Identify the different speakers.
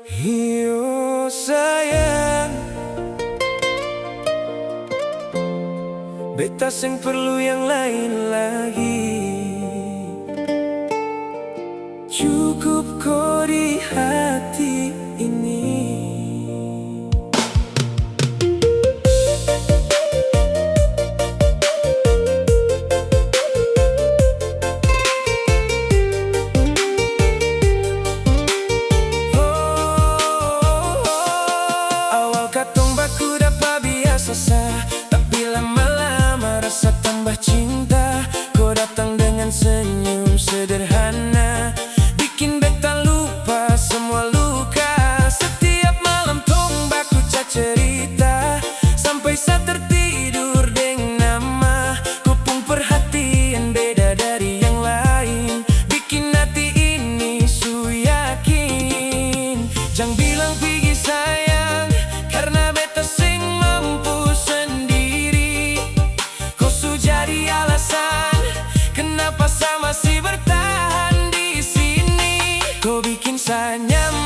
Speaker 1: Hiyo sayang, beta sing perlu yang lain lagi. Cukup kau di hati ini. Awal katong baku dapat biasa sah, tapi lama-lama rasa tambah cinta. Kau datang dengan senyum sederhana, bikin beta lupa semua luka. Setiap malam tong baku cerita, sampai saat tertidur deng nama. Kau pun perhatian beda dari yang lain, bikin hati ini su yakin. Jangan bilang pergi sayang, karena beta sing mampu sendiri. Kau su jadi alasan kenapa saya masih bertahan di sini. Kau bikin saya nyaman.